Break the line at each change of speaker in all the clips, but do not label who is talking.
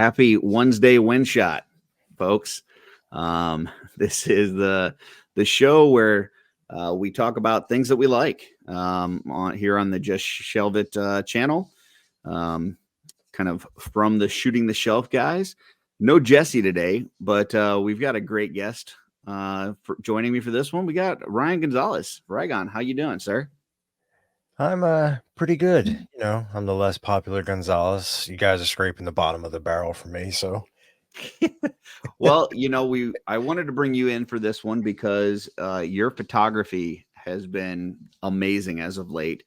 Happy Wednesday win shot, folks. This is the show where we talk about things that we like here on the Just Shelve It channel. Kind of from the Shooting the Shelf guys. No Jesse today, but we've got a great guest for joining me for this one. We got Ryan Gonzalez. Rygon, how you doing, sir?
I'm pretty good. You know, I'm the less popular Gonzalez. You guys are scraping the bottom of the barrel for me, so.
Well, I wanted to bring you in for this one because your photography has been amazing as of late.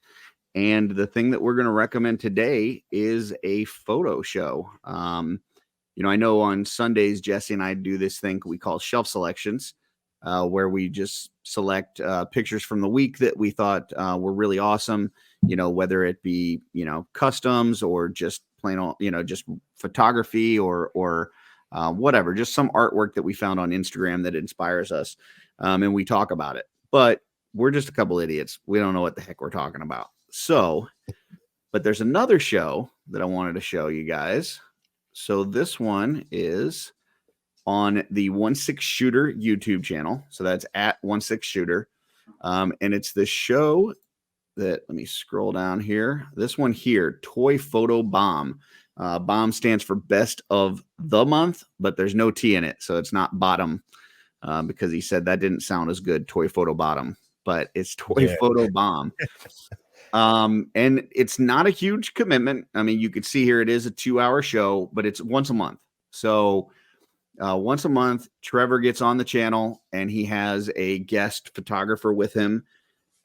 And the thing that we're going to recommend today is a photo show. I know on Sundays, Jesse and I do this thing we call shelf selections, where we just select pictures from the week that we thought were really awesome, whether it be, customs or just plain old, just photography or whatever, just some artwork that we found on Instagram that inspires us. And we talk about it, but we're just a couple idiots. We don't know what the heck we're talking about. So, but there's another show that I wanted to show you guys. So this one is on the 1/6 Shooter YouTube channel. So that's at 1/6 Shooter. And it's the show that, let me scroll down here. This one here, Toy Photo B.O.M. B.O.M stands for Best of the Month, but there's no T in it. So it's not bottom because he said that didn't sound as good, Toy Photo Bottom, but it's Toy Photo B.O.M. And it's not a huge commitment. I mean, you could see here, it is a 2-hour show, but it's once a month. So once a month, Trevor gets on the channel and he has a guest photographer with him.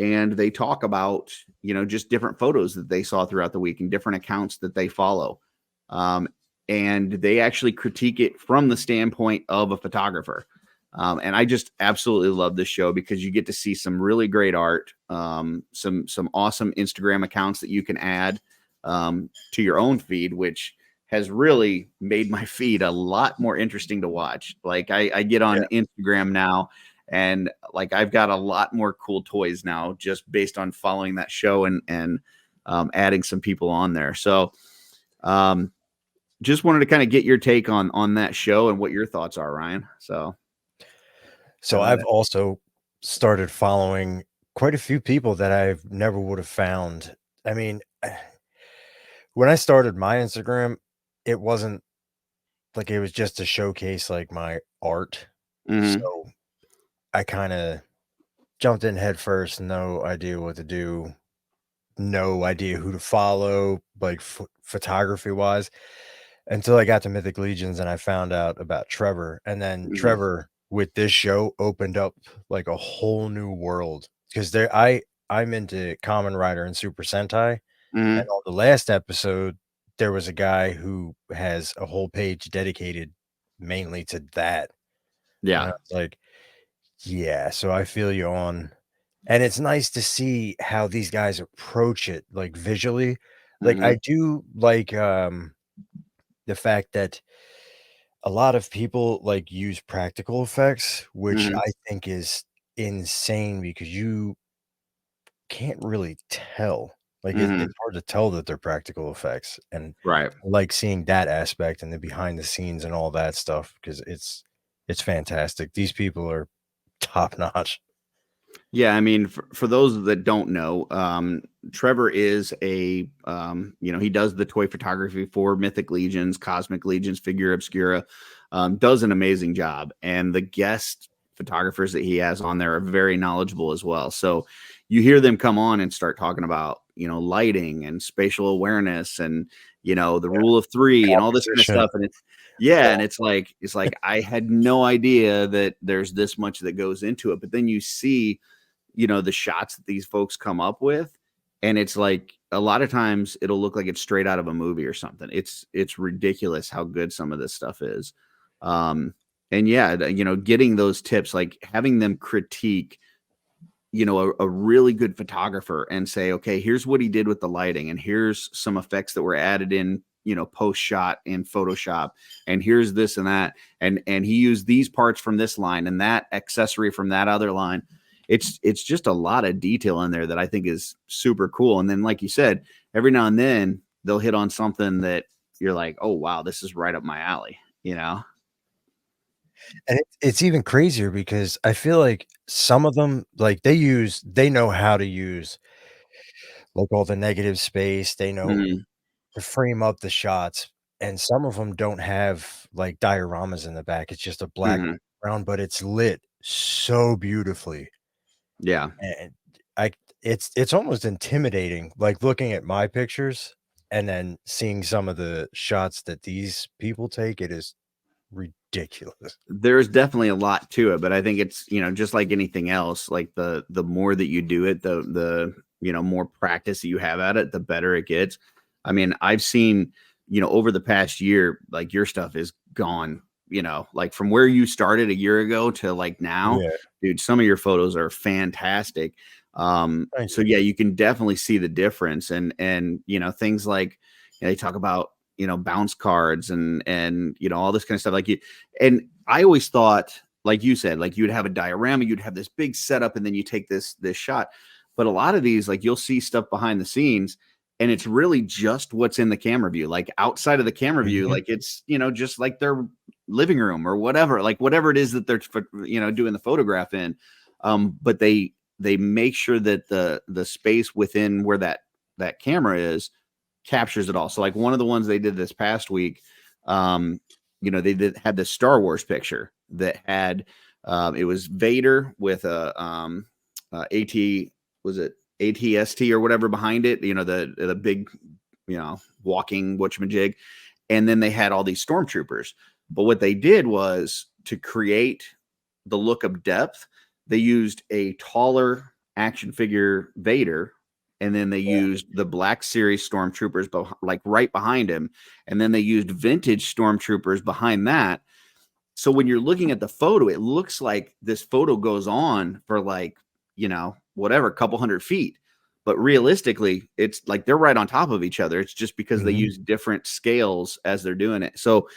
And they talk about, just different photos that they saw throughout the week and different accounts that they follow. And they actually critique it from the standpoint of a photographer. And I just absolutely love this show because you get to see some really great art, some awesome Instagram accounts that you can add to your own feed, which has really made my feed a lot more interesting to watch. Like I get on Instagram now and like I've got a lot more cool toys now just based on following that show and adding some people on there. So just wanted to kind of get your take on that show and what your thoughts are, Ryan. So
I've also started following quite a few people that I never would have found. I mean, when I started my Instagram, it wasn't like it was just to showcase like my art.
Mm-hmm.
So I kind of jumped in head first, no idea what to do, no idea who to follow, like photography wise, until I got to Mythic Legions and I found out about Trevor. And then Trevor with this show opened up like a whole new world because I'm into Kamen Rider and Super Sentai. And on the last episode, there was a guy who has a whole page dedicated mainly to that.
Yeah.
And I was like, yeah, so I feel you on. And it's nice to see how these guys approach it, like visually. Like I do like the fact that a lot of people like use practical effects, which I think is insane because you can't really tell. Like it's hard to tell that they're practical effects, and
Right.
I like seeing that aspect and the behind the scenes and all that stuff because it's fantastic. These people are top notch.
Yeah, I mean, for those that don't know, Trevor is he does the toy photography for Mythic Legions, Cosmic Legions, Figure Obscura, does an amazing job. And the guest photographers that he has on there are very knowledgeable as well. So you hear them come on and start talking about, lighting and spatial awareness and, the rule of three and all this kind of stuff. And and it's like I had no idea that there's this much that goes into it. But then you see, the shots that these folks come up with, and it's like a lot of times it'll look like it's straight out of a movie or something. It's ridiculous how good some of this stuff is. And getting those tips, like having them critique, a really good photographer and say, okay, here's what he did with the lighting, and here's some effects that were added in, post shot in Photoshop, and here's this and that, and he used these parts from this line and that accessory from that other line. It's just a lot of detail in there that I think is super cool. And then, like you said, every now and then they'll hit on something that you're like, oh wow, this is right up my alley, you know?
And it's even crazier because I feel like some of them, like, they know how to use, like, all the negative space, they know
Mhm,
to frame up the shots, and some of them don't have, like, dioramas in the back, it's just a black
mhm,
background, but it's lit so beautifully,
yeah.
and I it's almost intimidating, like, looking at my pictures and then seeing some of the shots that these people take, it is ridiculous.
There's definitely a lot to it, but I think it's, just like anything else, like the more that you do it, the more practice that you have at it, the better it gets. I mean, I've seen, over the past year, like your stuff is gone, like from where you started a year ago to like now,
Yeah,
dude, some of your photos are fantastic.
thank
So
you.
yeah, you can definitely see the difference and things like they talk about, bounce cards and all this kind of stuff. Like you and I always thought, like you said, like you'd have a diorama, you'd have this big setup, and then you take this shot. But a lot of these, like you'll see stuff behind the scenes, and it's really just what's in the camera view. Like outside of the camera view,
Mhm,
like it's just like their living room or whatever, like whatever it is that they're doing the photograph in. But they make sure that the space within where that camera is captures it all. So like one of the ones they did this past week, um, had this Star Wars picture that had it was Vader with a AT was it ATST or whatever behind it, the big, walking whatchamajig, and then they had all these stormtroopers. But what they did was to create the look of depth, they used a taller action figure Vader, and then they used the Black Series stormtroopers, like right behind him, and then they used vintage stormtroopers behind that. So when you're looking at the photo, it looks like this photo goes on for like whatever, a couple hundred feet. But realistically, it's like they're right on top of each other. It's just because they
mhm.
use different scales as they're doing it. So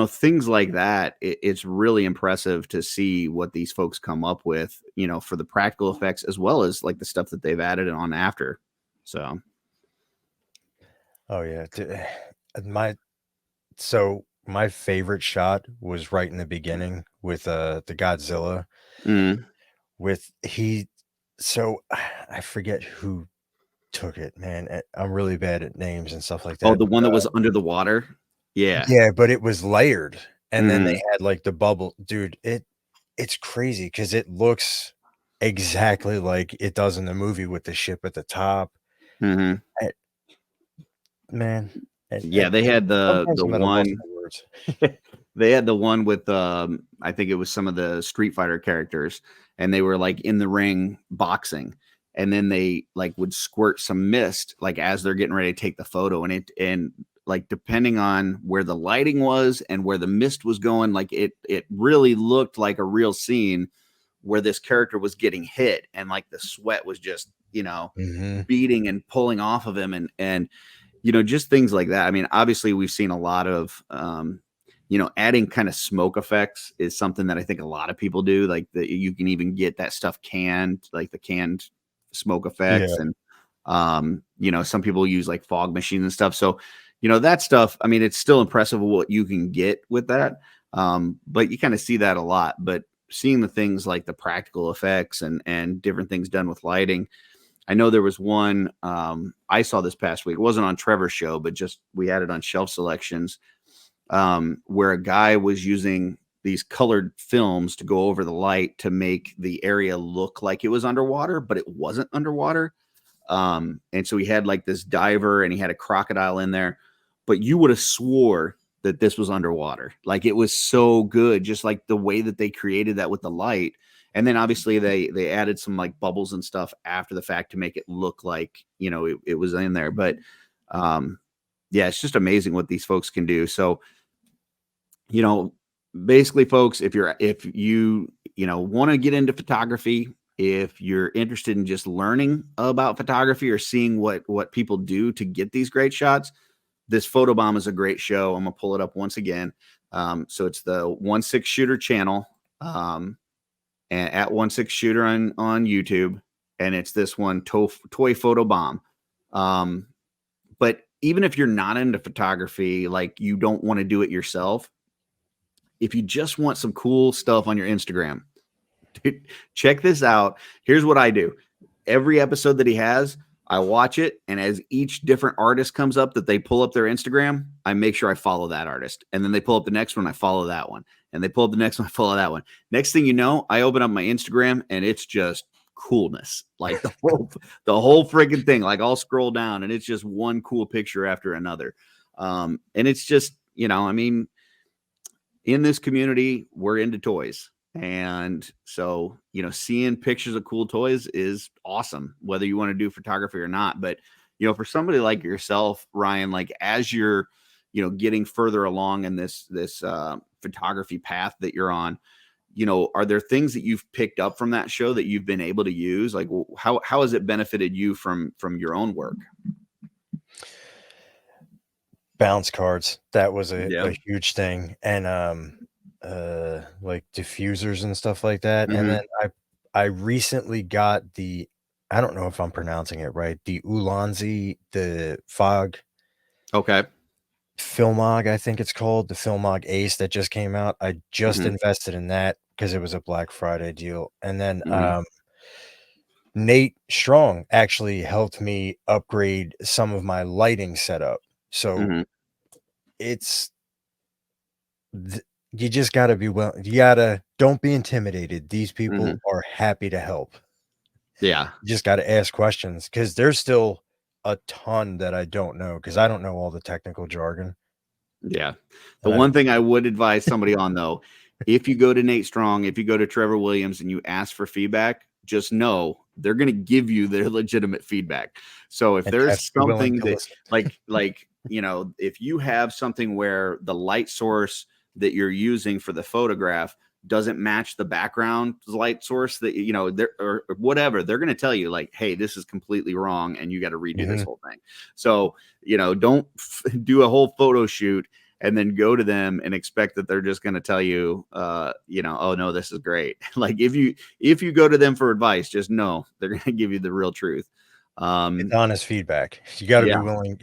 things like that, it's really impressive to see what these folks come up with, for the practical effects as well as like the stuff that they've added on after. So,
Oh, yeah, my my favorite shot was right in the beginning with, the Godzilla
mm.
with he so I forget who took it, man, I'm really bad at names and stuff like
Oh,
that,
the
but,
one that was under the water? Yeah.
yeah, but it was layered, and then they
Mhm.
had, like, the bubble dude, it's crazy because it looks exactly like it does in the movie with the ship at the top,
Mhm.
eh, man,
Yeah, they had
sometimes
the
I'm at a loss
one
for words.
they had the one with, I think it was some of the Street Fighter characters, and they were, like, in the ring boxing, and then they, like, would squirt some mist, like, as they're getting ready to take the photo, like, depending on where the lighting was and where the mist was going, like, it really looked like a real scene where this character was getting hit, and, like, the sweat was just,
Mhm.
beating and pulling off of him, and just things like that. I mean, obviously, we've seen a lot of, adding kind of smoke effects is something that I think a lot of people do. Like that, you can even get that stuff canned, like the canned smoke
Yeah.
effects, and some people use like fog machines and stuff. So, that stuff. I mean, it's still impressive what you can get with that, but you kind of see that a lot. But seeing the things like the practical effects and different things done with lighting, I know there was one I saw this past week. It wasn't on Trevor's show, but just we had it on Shelf Selections, where a guy was using these colored films to go over the light to make the area look like it was underwater, but it wasn't underwater. And so he had like this diver and he had a crocodile in there, but you would have swore that this was underwater. Like it was so good, just like the way that they created that with the light. And then obviously they added some like bubbles and stuff after the fact to make it look like it was in there. But um, yeah, it's just amazing what these folks can do. So you know, basically, folks, if you want to get into photography, if you're interested in just learning about photography or seeing what people do to get these great shots, this photo bomb is a great show. I'm gonna pull it up once again. So it's the 1/6 shooter channel, and at 1/6 shooter on YouTube, and it's this one toy photo bomb. Um, but even if you're not into photography, like you don't want to do it yourself, if you just want some cool stuff on your Instagram, dude, check this out. Here's what I do. Every episode that he has, I watch it, and as each different artist comes up that they pull up their Instagram, I make sure I follow that artist. And then they pull up the next one, I follow that one. And they pull up the next one, I follow that one. Next thing you know, I open up my Instagram and it's just coolness. Like the whole freaking thing. Like I'll scroll down and it's just one cool picture after another. And it's just, I mean, in this community, we're into toys. And so, seeing pictures of cool toys is awesome, whether you want to do photography or not. But, for somebody like yourself, Ryan, like as you're, getting further along in this photography path that you're on, are there things that you've picked up from that show that you've been able to use? Like how has it benefited you from your own work?
Bounce cards. That was
Yeah.
a huge thing. And like diffusers and stuff like that. And then I recently got I don't know if I'm pronouncing it right, the Ulanzi, the fog
Okay.
Filmog, I think it's called, the Filmog Ace that just came out. I just invested in that because it was a Black Friday deal. And then Nate Strong actually helped me upgrade some of my lighting setup. So it's you just got to be don't be intimidated. These people are happy to help.
Yeah.
You just got to ask questions because there's still a ton that I don't know because I don't know all the technical jargon.
Yeah. The one thing I would advise somebody on, though, if you go to Nate Strong, if you go to Trevor Williams and you ask for feedback, just know they're going to give you their legitimate feedback. So if there's something that if you have something where the light source that you're using for the photograph doesn't match the background light source that, or whatever, they're going to tell you like, hey, this is completely wrong. And you got to redo this whole thing. So, don't do a whole photo shoot and then go to them and expect that they're just going to tell you, oh no, this is great. Like if you go to them for advice, just know they're going to give you the real truth.
It's honest feedback. You got to be willing.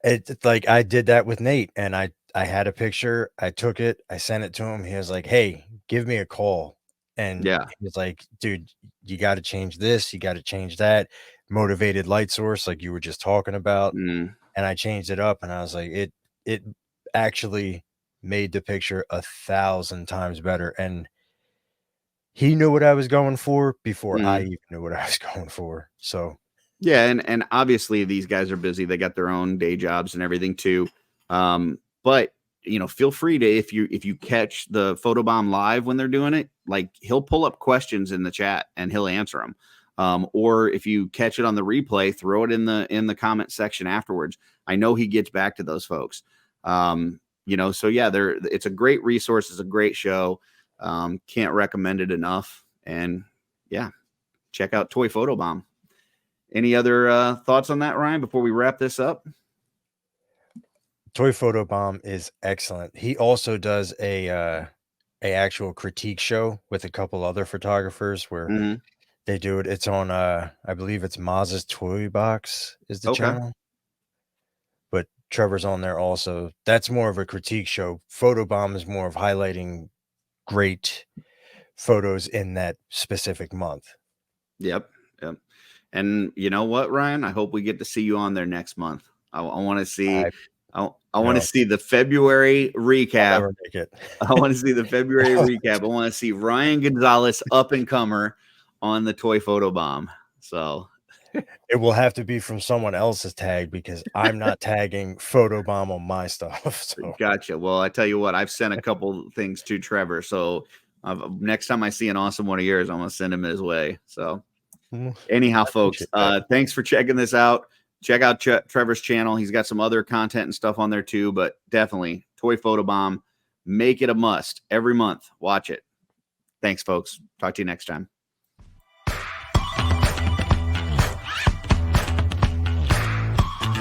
It's like I did that with Nate, and I had a picture. I took it. I sent it to him. He was like, "Hey, give me a call." And he was like, "Dude, you got to change this. You got to change that. Motivated light source, like you were just talking about." And I changed it up, and I was like, it actually made the picture 1,000 times better. And he knew what I was going for before I even knew what I was going for. So.
Yeah, and obviously these guys are busy. They got their own day jobs and everything too. But feel free to if you catch the Photobomb live when they're doing it, like he'll pull up questions in the chat and he'll answer them. Or if you catch it on the replay, throw it in the comment section afterwards. I know he gets back to those folks. So yeah, it's a great resource. It's a great show. Can't recommend it enough. And yeah, check out Toy Photobomb. Any other thoughts on that, Ryan, before we wrap this up?
Toy Photobomb is excellent. He also does a actual critique show with a couple other photographers where they do it. It's on I believe it's Maz's Toy Box is the channel. But Trevor's on there also. That's more of a critique show. Photobomb is more of highlighting great photos in that specific month.
Yep. And you know what, Ryan? I hope we get to see you on there next month. I want to see. I want to see the February recap.
I'll never make it.
I want to see the February recap. I want to see Ryan Gonzalez up and comer on the Toy Photobomb. So
it will have to be from someone else's tag because I'm not tagging Photobomb on my stuff. So.
Gotcha. Well, I tell you what, I've sent a couple things to Trevor. So next time I see an awesome one of yours, I'm going to send him his way. So anyhow, folks, thanks for checking this out. Check out Trevor's channel. He's got some other content and stuff on there too, but definitely Toy Photobomb. Make it a must every month. Watch it. Thanks, folks. Talk to you next time.